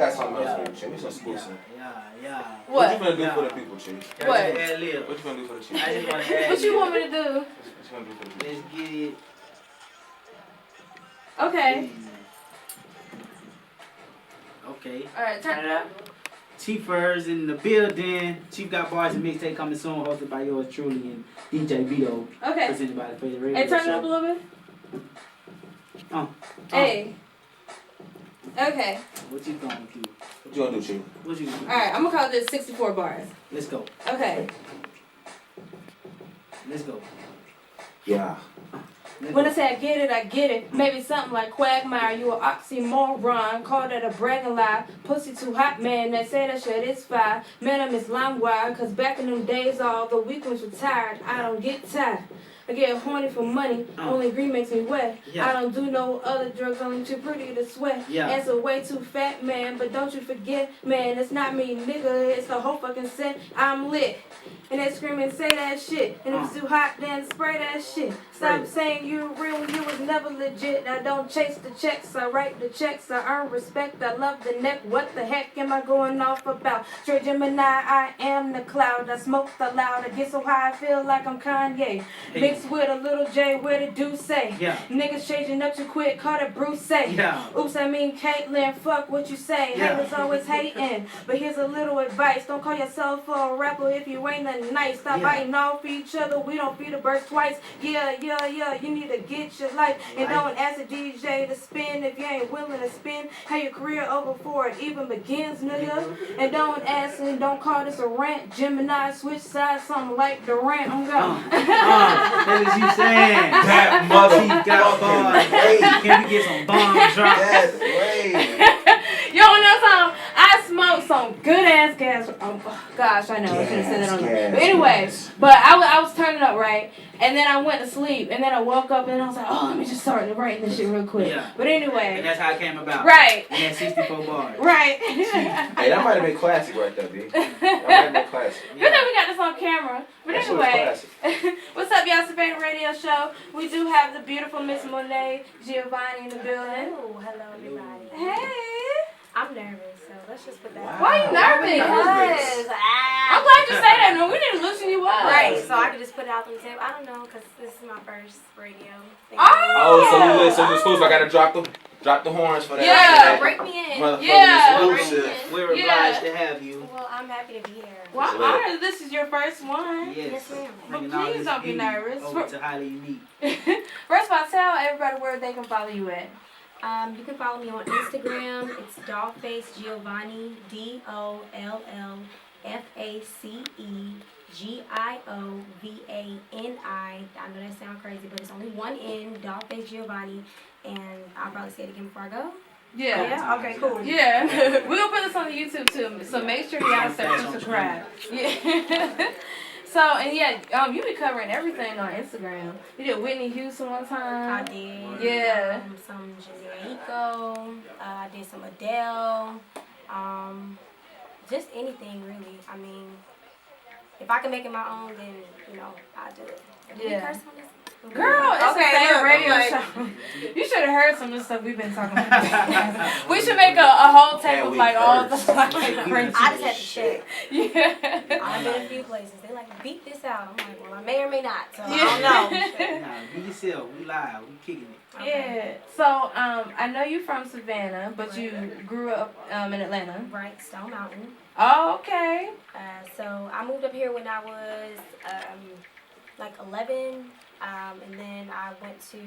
got something else for you, Chief. It's exclusive. Yeah. What you gonna do for the people, Chief? What? What you gonna do for the Chief? I just want to What you want me to do? What you gonna do for the people? Let's get it. Okay. Okay. Alright, turn it up. Chief Furs in the building. Chief got bars and mixtape coming soon, hosted by yours truly and DJ Vito. Okay. Presented by the Favorite Radio. Hey, turn it up a little bit. Hey. Okay. What you gonna do? What you gonna do, Chief? What you gonna do? Alright, I'm gonna call this 64 bars. Let's go. Okay. Let's go. Yeah. When I say I get it. Maybe something like quagmire, you an oxymoron. Call that a bragging lie. Pussy too hot, man. They say that shit is fire. Man, I miss LimeWire. Cause back in them days, all the weekends were tired. I don't get tired. I get horny for money. Only green makes me wet. Yeah. I don't do no other drugs. Only too pretty to sweat. Yeah. And so way too fat, man. But don't you forget, man, it's not me, nigga. It's the whole fucking set. I'm lit. And they scream and say that shit. And if it's too hot, then spray that shit. Stop saying you real, you was never legit. I don't chase the checks, I write the checks. I earn respect, I love the neck. What the heck am I going off about? Straight Gemini, I am the cloud. I smoke the loud, I get so high I feel like I'm Kanye. Mixed with a little J, where the do say? Yeah. Niggas changing up too quick, call it Bruce say. Yeah. Oops, I mean Caitlyn, fuck what you say. Yeah. Haters always hating. But here's a little advice, don't call yourself a rapper if you ain't nothing nice. Stop biting off each other, we don't feed the birds twice. Yeah, you need to get your life. And don't ask a DJ to spin if you ain't willing to spin. How your career over before it even begins, nigga. And don't ask and don't call this a rant. Gemini, switch sides, something like Durant. I'm going. That's what you saying. That mother got bars. Can we get some bomb drops? That's way. You don't know something? I smoked some good ass gas. Oh, gosh, I know. I should have said that on there. But anyway, I was turning up, right? And then I went to sleep. And then I woke up and I was like, oh, let me just start writing this shit real quick. Yeah. But anyway. And that's how it came about. Right. And that 64 bars. Right. Hey, that might have been classic right there, B. That might have been classic. Good that we got this on camera. But That anyway, what's up, y'all? It's the Favorite Radio Show. We do have the beautiful Miss MonaeG Giovanni in the building. Oh, hello, everybody. Hey. I'm nervous, so let's just put that. Wow. Why are you nervous? Because I'm glad you say that. No, we need to loosen you up. right, so I could just put it out on the table. I don't know, because this is my first radio thing. Oh, so you exclusive. I gotta drop the horns for that. Yeah. Break me in. Yeah. Exclusive. We're obliged to have you. Well, I'm happy to be here. Well, I'm honored this is your first one. Yes, ma'am. But Bringing all please this don't be beauty nervous. Over to highly unique. First of all, tell everybody where they can follow you at. You can follow me on Instagram. It's Dollface Giovanni, DOLLFACE GIOVANI. I know that sounds crazy, but it's only one N, Dollface Giovanni. And I'll probably say it again before I go. Yeah. Yeah? Okay, cool. Yeah. We're going to put this on the YouTube too, so make sure y'all search and subscribe. Yeah. So, and yeah, you be covering everything on Instagram. You did Whitney Houston one time. I did. Yeah. Some Janaiko. I did some Adele. Just anything really. I mean, if I can make it my own, then I do it. Yeah. Girl, it's a favorite radio show. You should have heard some of the stuff we've been talking about. We should make a whole tape of like all the crazy. I just had to check. Yeah. I've been a few places. They like beat this out. I'm like, well, I may or may not. So I don't know. Nah, be yourself. We live. We kicking it. Okay. Yeah. So I know you're from Savannah, but you grew up in Atlanta. Right, Stone Mountain. Oh, okay. So I moved up here when I was like 11. And then I went to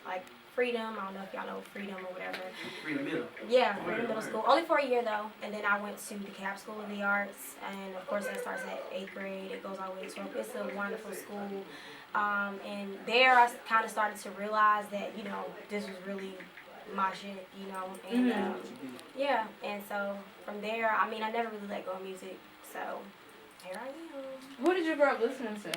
like Freedom. I don't know if y'all know Freedom or whatever. Freedom Middle. Yeah, Freedom Middle School. Only for a year though. And then I went to the Cap School of the Arts. And of course that starts at 8th grade. It goes all the way to 12th. It's a wonderful school. And there I kind of started to realize that, this was really my shit, And yeah. And so from there, I mean, I never really let go of music. So here I am. Who did you grow up listening to?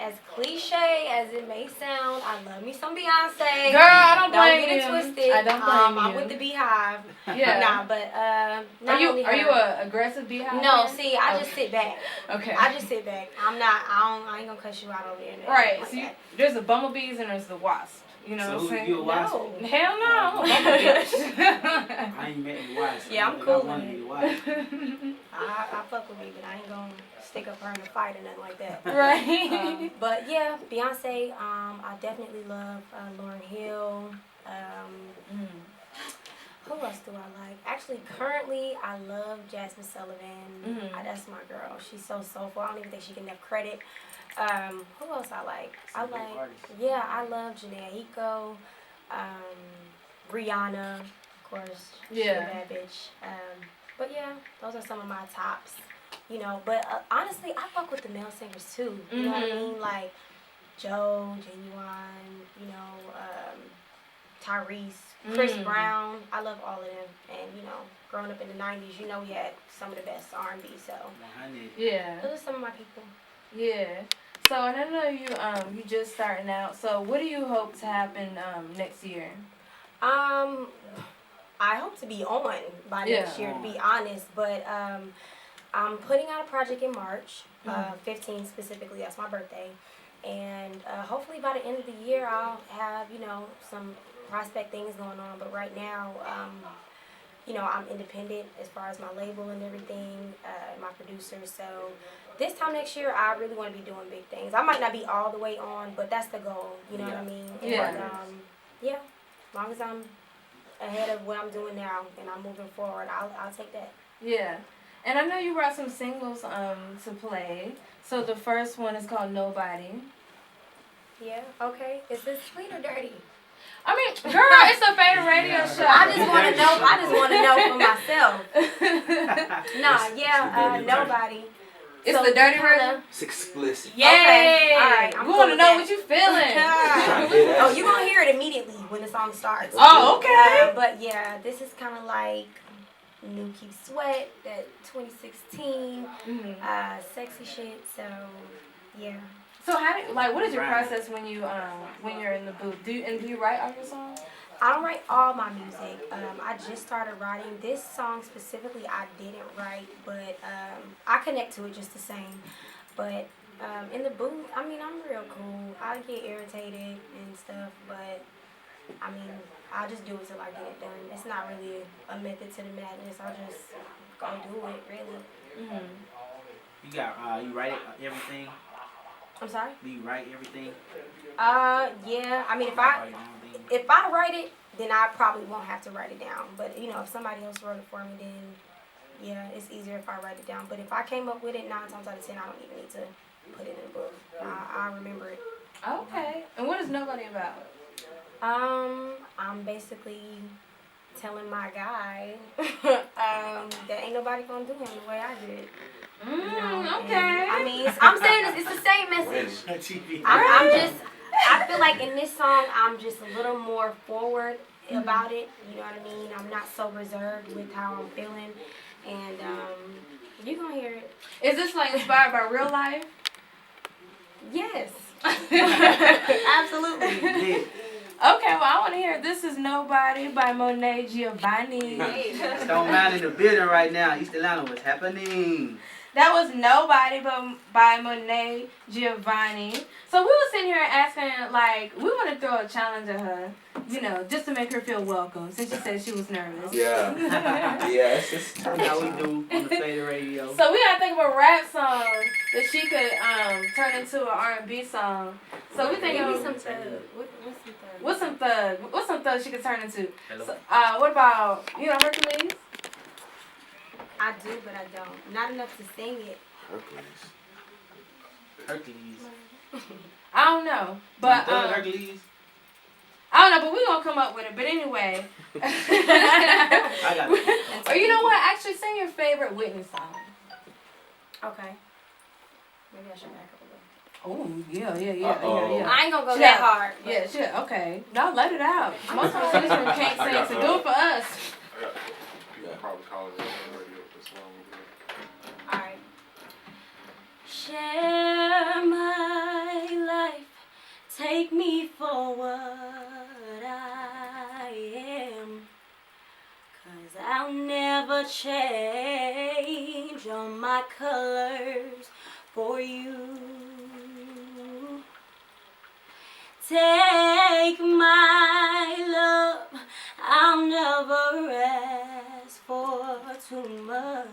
As cliche as it may sound, I love me some Beyonce. Girl, I don't blame get it you. twisted. I don't blame you. I'm with the Beehive. Yeah. Nah, but are you a aggressive Beehive? No, fan? see, I just sit back. Okay. I just sit back. I ain't gonna cuss you out over there. Right. Like so there's the bumblebees and there's the wasps. You know So what I'm saying? you a wife? No. Hell no. I ain't met any wives. So Yeah, I'm I cool want with to be it. a wife. I fuck with me, but I ain't gonna stick up her in a fight or nothing like that. Right. But yeah, Beyonce. I definitely love Lauryn Hill. Who else do I like? Actually, currently, I love Jasmine Sullivan. That's my girl. She's so soulful. I don't even think she get enough credit. Who else I like? I love Janae Aiko, Rihanna, of course. She's a bad bitch. But yeah, those are some of my tops. You know, but honestly, I fuck with the male singers too. You know what I mean? Like Joe, Genuine, you know, Tyrese, Chris Brown. I love all of them. And you know, growing up in the '90s, you know, we had some of the best R&B. So Yeah. those are some of my people. Yeah. So, and I know you just starting out. So, what do you hope to happen next year? I hope to be on by next year, to be honest. But I'm putting out a project in March, 15 specifically. That's my birthday. And hopefully by the end of the year, I'll have, you know, some prospect things going on. But right now, you know, I'm independent as far as my label and everything, my producer. So this time next year, I really want to be doing big things. I might not be all the way on, but that's the goal. You know what I mean? Yeah. And, yeah, as long as I'm ahead of what I'm doing now and I'm moving forward, I'll take that. Yeah. And I know you brought some singles to play. So the first one is called Nobody. Yeah, okay. Is this sweet or dirty? I mean, girl, it's a favorite radio show. I just want to know for myself. Nobody. It's So the dirty kinda- version? It's explicit. Yay! Okay, all right, I'm We cool want to with know that. what you feeling. Oh, you're going to hear it immediately when the song starts. Oh, okay. But yeah, this is kind of like New Keep Sweat, that 2016, sexy shit. So, yeah. So what is your process when when you're in the booth? Do you write all your songs? I don't write all my music. I just started writing. This song specifically I didn't write, but I connect to it just the same. But in the booth, I mean, I'm real cool. I get irritated and stuff, but I mean, I just do it till I get it done. It's not really a method to the madness. I'll just go do it, really. You got you write everything. I'm sorry? Do you write everything? Yeah. I mean, if I write it, then I probably won't have to write it down. But, you know, if somebody else wrote it for me, then, yeah, it's easier if I write it down. But if I came up with it 9 times out of 10, I don't even need to put it in a book. I remember it. Okay. And what is Nobody about? I'm basically telling my guy that ain't nobody gonna do him the way I did. You know, okay. I mean, I'm saying it's the same message. I feel like in this song, I'm just a little more forward about it. You know what I mean? I'm not so reserved with how I'm feeling. And you're going to hear it. Is this like inspired by real life? Yes. Absolutely. Okay, well, I want to hear This Is Nobody by MonaeG. Stone Mountain in the building right now. East Atlanta, what's happening? That was Nobody by MonaeG. So we were sitting here asking, like, we want to throw a challenge at her, you know, just to make her feel welcome, since she said she was nervous. Yeah. Yeah, it's just How we do on the Fader Radio. So we got to think of a rap song that she could turn into an R&B song. So we think of some thug. What's some thug she could turn into? Hello. So, what about, you know, Hercules? I do, but I don't. Not enough to sing it. Hercules. I don't know, but Hercules. I don't know, but we gonna come up with it. But anyway, I got it. or you know what? Actually, sing your favorite Whitney song. Okay. Maybe I should back up a Oh yeah. little. I ain't gonna go Shit. that hard. But. Yeah, shit. Okay, no, let it out. Most of us can't sing, so do it for us. Probably call it radio for so long. Alright. Share my life, take me for what I am, 'cause I'll never change all my colors for you. Take my too much.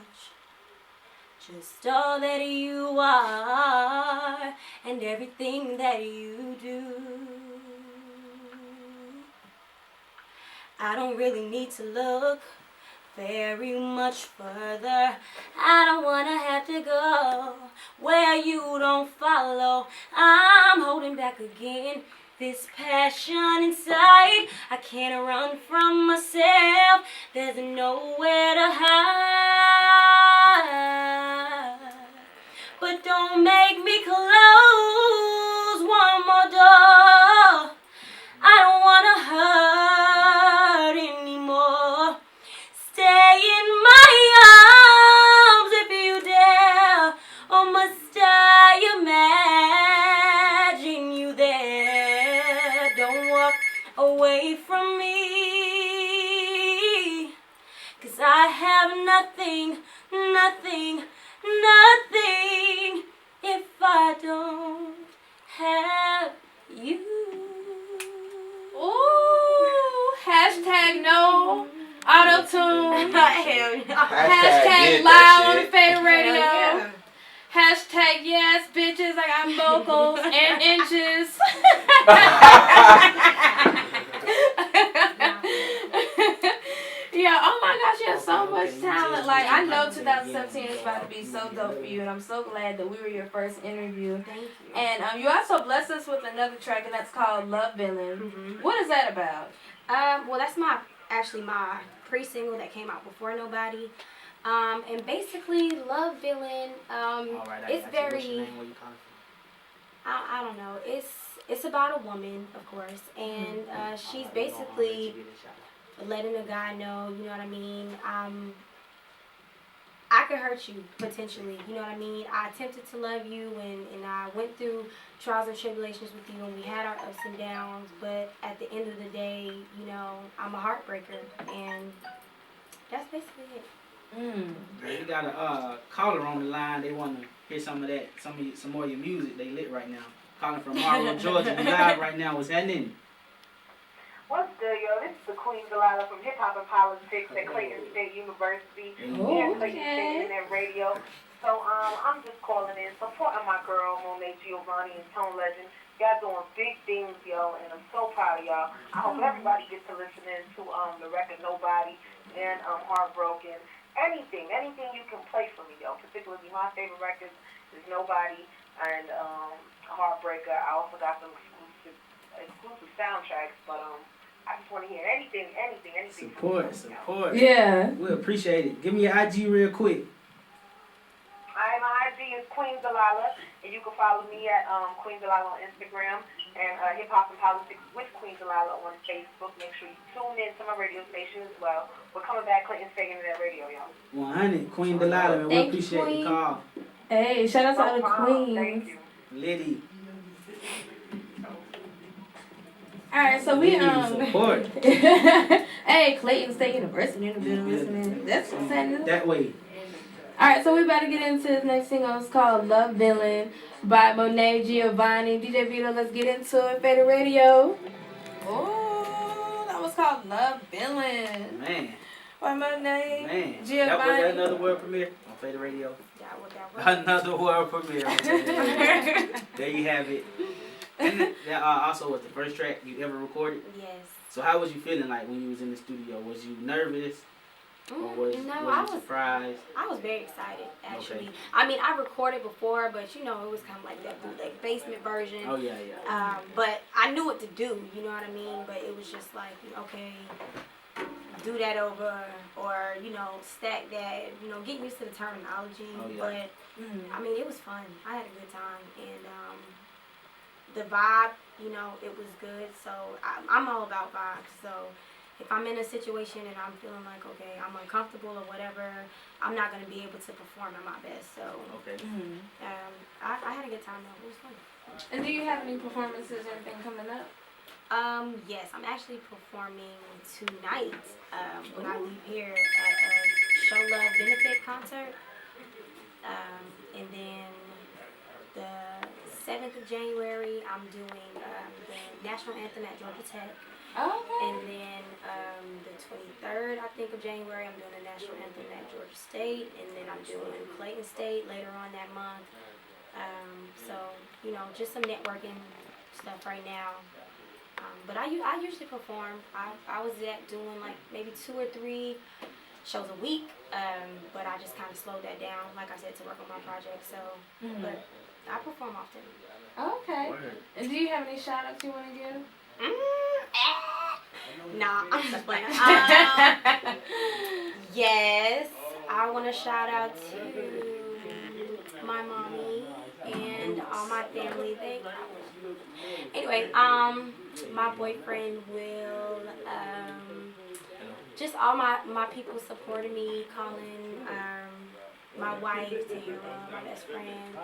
Just all that you are and everything that you do. I don't really need to look very much further. I don't wanna have to go where you don't follow. I'm holding back again. This passion inside, I can't run from myself. There's nowhere to hide. But don't make me close one more door. I don't wanna hurt anymore. Stay in my arms if you dare, or must I imagine you there? Don't walk away from me, 'cause I have nothing, nothing, nothing if I don't have you. Ooh, hashtag no auto-tune. Hell no. Hashtag did loud that on the shit. Fader Radio. Yeah. Hashtag yes, bitches. I got vocals and inches. Yeah, oh my gosh, you have so much talent. Like, I know 2017 is about to be so dope for you, and I'm so glad that we were your first interview. Thank you. And you also blessed us with another track, and that's called Love Villain. Mhm. What is that about? Well, that's my pre-single that came out before Nobody. And basically, Love Villain, All right, I it's got you. What's very, your name? Where you calling from? I don't know, it's about a woman, of course, and she's basically letting a guy know, you know what I mean, I could hurt you, potentially, you know what I mean? I attempted to love you, and I went through trials and tribulations with you, and we had our ups and downs, but at the end of the day, you know, I'm a heartbreaker, and that's basically it. We got a caller on the line. They want to hear some of that, some more of your music. They lit right now. Calling from Marlow, Georgia. We live right now. What's happening? What's good, yo? This is the Queen Delilah from Hip Hop and Politics at Clayton State University and Clayton State Internet Radio. So I'm just calling in, supporting my girl MonaeG and Tone Legend. Y'all doing big things, yo, and I'm so proud of y'all. I hope everybody gets to listen in to the record Nobody and Heartbroken. Anything you can play for me, yo. Particularly my favorite records is Nobody and Heartbreaker. I also got some exclusive soundtracks, but I just want to hear anything. Support. Yeah. We appreciate it. Give me your IG real quick. My IG is Queen Delilah, and you can follow me at Queen Delilah on Instagram and Hip Hop and Politics with Queen Delilah on Facebook. Make sure you tune in to my radio station as well. We're coming back, Clayton State Internet Radio, y'all. 100. Queen Delilah, man. We Thank you, appreciate Queen. the call. Hey, shout out to all the Thank queens. you. Liddy. Alright, so we Support. hey, Clayton State University in the building listening. That's what's happening. That way. Alright, so we about to get into this next single. It's called Love Villain by MonaeG, DJ Vito. Let's get into it. Fader Radio. Oh, that was called Love Villain. Man. By MonaeG. Man. That was Giovanni. another world premiere on Fader Radio. That was. Another world premiere on Fader Radio. There you have it. And that also was the first track you ever recorded. Yes. So how was you feeling like when you was in the studio? Was you nervous? Or was you surprised? I was very excited, actually. Okay. I mean, I recorded before, but you know, it was kind of like that bootleg basement version. Oh yeah. But I knew what to do, you know what I mean? But it was just like, okay, do that over, or, you know, stack that, you know, get used to the terminology. Oh, yeah. But, I mean, it was fun. I had a good time. And the vibe, you know, it was good. So I'm all about vibes. So if I'm in a situation and I'm feeling like, okay, I'm uncomfortable or whatever, I'm not going to be able to perform at my best. So Okay. I had a good time, though. It was fun. And do you have any performances or anything coming up? Yes, I'm actually performing tonight when I leave here at a Show Love benefit concert. And then the 7th of January, I'm doing the national anthem at Georgia Tech. Okay. And then the 23rd, I think, of January, I'm doing the national anthem at Georgia State, and then I'm doing Clayton State later on that month. So, you know, just some networking stuff right now. But I usually perform. I was doing like maybe 2 or 3 shows a week, but I just kind of slowed that down, like I said, to work on my project. So, but I perform often. Okay. And do you have any shout outs you want to give? Nah, I'm just playing. Yes, I want to shout out to my mommy and all my family. Anyway, my boyfriend Will, just all my people supporting me, calling, my wife, Tuurnup, my best friend,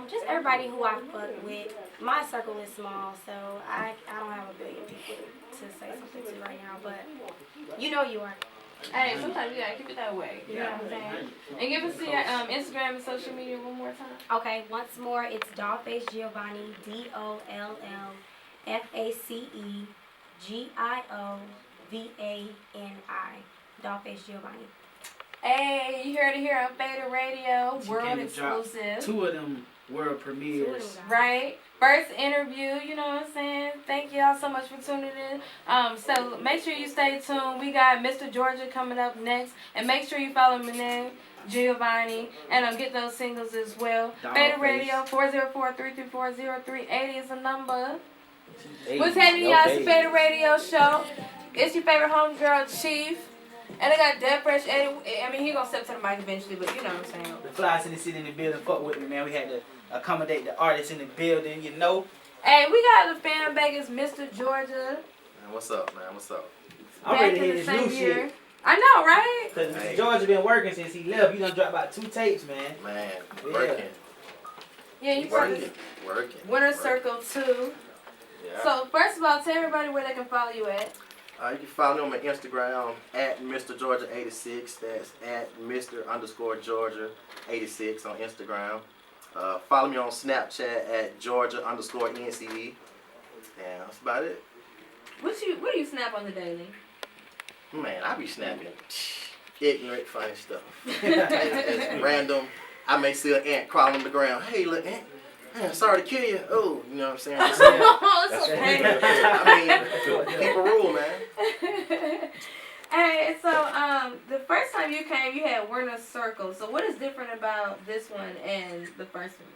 just everybody who I fuck with. My circle is small, so I don't have a billion people to say something to right now, but you know you are. Hey, sometimes you gotta keep it that way. You know what I'm saying? And give us your Instagram and social media one more time. Okay, once more, it's Dollface Giovanni, DOLLFACE GIOVANI. Dollface Giovanni. Hey, you heard it here on Vito Radio, She world came to drop exclusive. 2 of them world premieres. Right? First interview, you know what I'm saying? Thank y'all so much for tuning in. So make sure you stay tuned. We got Mr. Georgia coming up next. And make sure you follow MonaeG, Giovanni, and get those singles as well. Vito Radio, 404-334-0380 is the number. What's happening, y'all? It's the Vito Radio Show. It's your favorite homegirl, Chief. And I got Ded Fresh Eddie. I mean, he gonna step to the mic eventually, but you know what I'm saying. The Fly City in the building, fuck with me, man. We had to accommodate the artists in the building, you know. Hey, we got the fan back. It's Mr. Georgia. Man, what's up, man? What's up? I'm ready to hear this new shit. I know, right? Because Hey. Georgia been working since he left. You done dropped about 2 tapes, man. Man, Yeah. working. Yeah, you Working. Winter Circle 2. Yeah. So, first of all, tell everybody where they can follow you at. You can follow me on my Instagram at Mr. Georgia 86. That's at Mr._Georgia86 on Instagram. Follow me on Snapchat at Georgia_NCE. And that's about it. What do you snap on the daily? Man, I be snapping ignorant, funny stuff. It's random. I may see an ant crawling on the ground. Hey, look, ant. Man, sorry to kill you. Oh, you know what I'm saying? Oh, it's okay. I mean, people rule, man. Hey, so the first time you came, you had Winter Circle. So what is different about this one and the first one?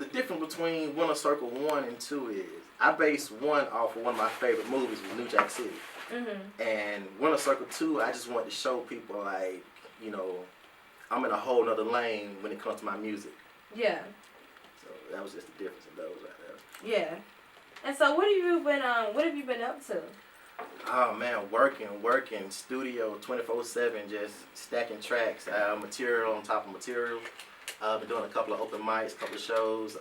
The difference between Winter Circle 1 and 2 is I based 1 off of one of my favorite movies, New Jack City. Mm-hmm. And Winter Circle 2, I just wanted to show people, like, you know, I'm in a whole nother lane when it comes to my music. Yeah. So that was just the difference in those right there. Yeah. And so what have you been up to? Oh man, working, studio 24/7, just stacking tracks, material on top of material. Been doing a couple of open mics, couple of shows.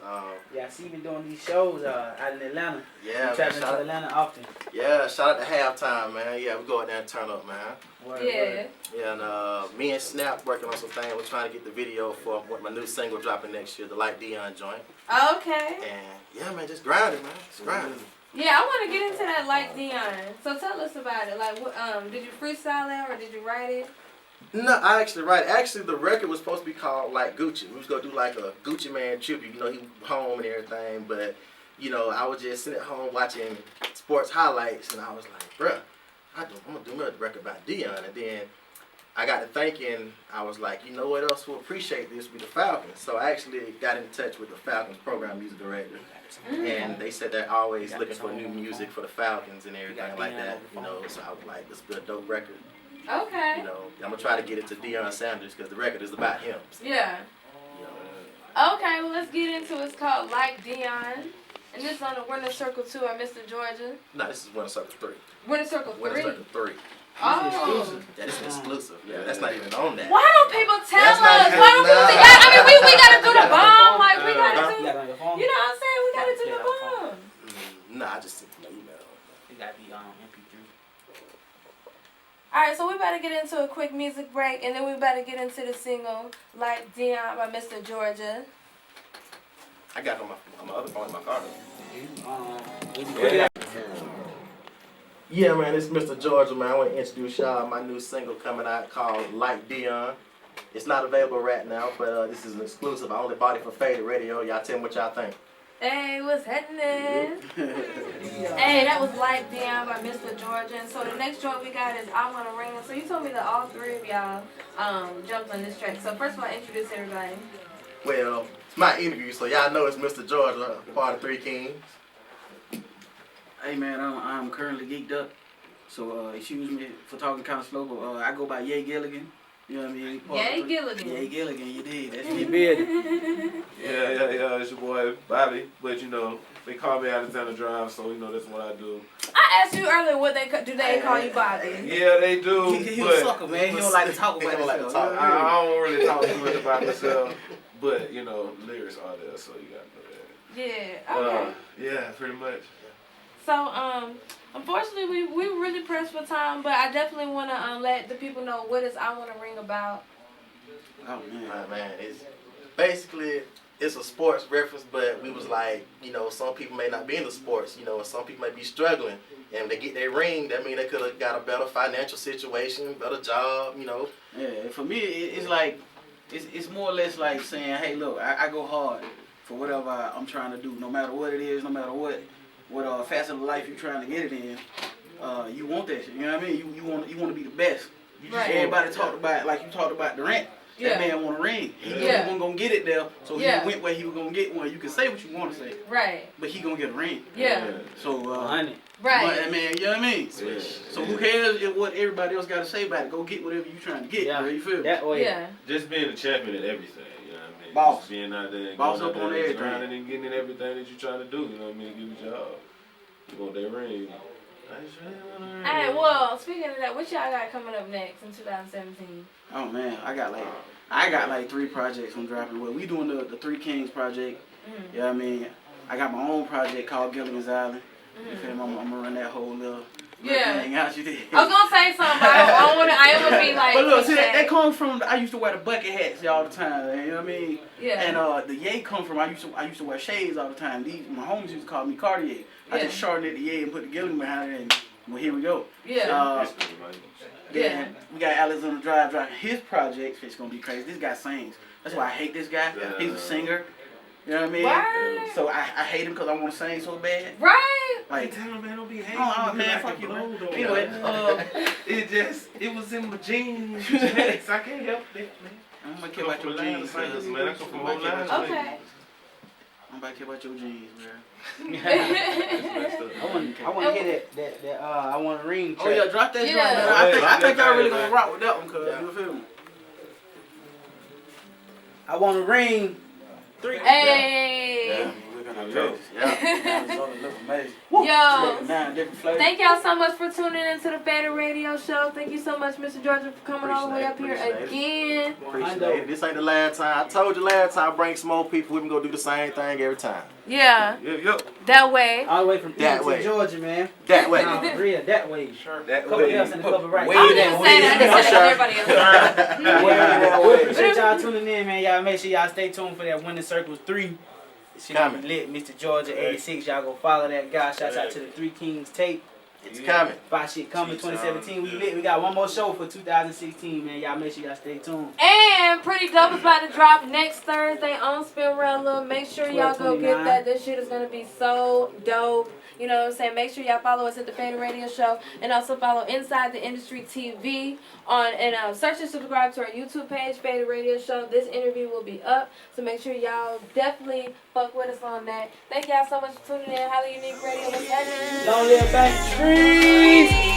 Yeah, I see you been doing these shows out in Atlanta. Yeah, You traveling to Atlanta often. Yeah, shout out to Halftime, man. Yeah, we go out there and turn up, man. Word, Yeah. word. Yeah, and me and Snap working on some things. We're trying to get the video for my new single dropping next year, the Like Dion joint. Okay. And yeah, man, just grinding, man. Just grinding. Yeah, I want to get into that Like Dion. So tell us about it. Like, what, did you freestyle that or did you write it? No, I actually write. Actually, the record was supposed to be called Like Gucci. We was gonna do like a Gucci Man tribute. You know, he home and everything. But you know, I was just sitting at home watching sports highlights, and I was like, bruh, I'm gonna do a record about Dion. And then I got to thinking, I was like, you know what else will appreciate this? Be the Falcons. So I actually got in touch with the Falcons program music director, and they said they're always looking for new music for the Falcons and everything like that. You know, so I was like, this will be a dope record. Okay. You know, I'm gonna try to get it to Deion Sanders because the record is about him. So, Yeah. you know, Okay, well, let's get into it. It's called Like Dion. And this is on the Winter Circle 2 at Mr. Georgia. no, this is Winter Circle 3. Winter Circle 3. Winter Circle 3. Oh. Exclusive. Yeah, this is exclusive. Yeah, that's not even on that. Why don't people tell That's us? not Why even- don't people nah. think, I mean, we gotta do the bomb. Like, we You gotta got do, it on your phone? you know what I'm saying? We gotta do Yeah, the bomb. Nah, I just sent my email. It got to be on MP3. All right, so we better get into a quick music break, and then we better get into the single Like Dion by Mr. Georgia. I got it on my other phone in my car. Put it out. Yeah, man, it's Mr. Georgia, man. I want to introduce y'all my new single coming out called Like Dion. It's not available right now, but this is an exclusive. I only bought it for Faded Radio. Y'all tell me what y'all think. Hey, what's happening? Hey, that was Like Dion by Mr. Georgia. And so the next joint we got is I Wanna Ring Him. So you told me that all three of y'all jumped on this track. So first of all, introduce everybody. Well, it's my interview, so y'all know it's Mr. Georgia, part of Three Kings. Hey man, I'm currently geeked up, so excuse me for talking kind of slow, but I go by Ye Gilligan. You know what I mean? Ye Gilligan. Ye Gilligan, you did. That's You me. bid. Yeah, it's your boy Bobby. But you know, they call me out of town to drive, so you know that's what I do. I asked you earlier what do they call you Bobby? Yeah, they do. He but a sucker, man. He don't like to talk about himself. I don't really talk too much about myself. But you know, lyrics are there, so you gotta know that. Yeah, okay. Yeah, pretty much. So, unfortunately, we really pressed for time, but I definitely want to let the people know what is I Wanna Ring about. Oh man. Man, it's basically it's a sports reference, but we was like, you know, some people may not be into sports, you know, and some people may be struggling, and when they get their ring, that means they could have got a better financial situation, better job, you know. Yeah, for me, it's like it's more or less like saying, hey, look, I go hard for whatever I'm trying to do, no matter what it is, no matter what facet of life you're trying to get it in. You want that shit, you know what I mean? You want to be the best. Right. Everybody talked about, like you talked about Durant. Yeah. That man want a ring. He wasn't gonna get it there, so he went where he was gonna get one. You can say what you want to say, Right. but he gonna get a ring. Yeah. So, Right. But, man, you know what I mean? So who cares what everybody else got to say about it? Go get whatever you trying to get, bro. You feel me? That way. Yeah. Just being a champion at everything, you know what I mean? Boss. Just being out there and Boss going up out on there and everything. grinding and getting in everything that you're trying to do, you know what I mean? Give your job. You want that ring. Hey, well, speaking of that, what y'all got coming up next in 2017? Oh man, I got like 3 projects I'm dropping. Well, we doing the Three Kings project. Mm-hmm. You know what I mean? I got my own project called Gilligan's Island. You feel me? I'm gonna run that whole little thing out. You did. I was gonna say something, but I am gonna be like. But look, see that comes from I used to wear the bucket hats all the time. You know what I mean? Yeah. And the yay come from I used to wear shades all the time. My homies used to call me Cartier. I just shortened it to yay and put the Gilligan behind it, and well, here we go. Yeah. Then we got Alexander Drive dropping his project. It's gonna be crazy. This guy sings. That's why I hate this guy. He's a singer. You know what I mean? Right. So I hate him because I want to sing so bad. Right. Like, tell him, man, don't be hating. oh man, fuck you, man. Anyway, it was in my jeans. I can't help it, man. I'm gonna care about your jeans, man. I come from Long Island. Okay. I'm about to care about your jeans, bro. I want to hear that I Want to Ring track. Oh yeah, drop that Yeah. joint, man. I think y'all really gonna rock with that one, cause you feel me? I Want to Ring. 3. Hey. Yo. Thank y'all so much for tuning into the Faded Radio Show. Thank you so much, Mr. Georgia, for coming all the way up here again. Appreciate it. This ain't the last time. I told you last time, bring some more people. We can go do the same thing every time. Yeah. Yep. That way. All the way from That East way. to Georgia, man. That way. Nah, for real, that way. Sure. That Couple way. else and a couple right. I was just saying that. I just said everybody else. We appreciate y'all tuning in, man. Y'all make sure y'all stay tuned for that Winning Circles 3. It's coming. Lit, Mr. Georgia 86. Y'all go follow that guy. Shouts out to the Three Kings tape. It's coming. 5 shit coming 2017. We lit. We got one more show for 2016, man. Y'all make sure y'all stay tuned. And Pretty Dope is about to drop next Thursday on Spinrella. Make sure y'all go get that. This shit is going to be so dope. You know what I'm saying? Make sure y'all follow us at the Faded Radio Show, and also follow Inside the Industry TV and search and subscribe to our YouTube page, Faded Radio Show. This interview will be up, so make sure y'all definitely fuck with us on that. Thank y'all so much for tuning in. Highly Unique Radio. What's happening? Long live Back Streets.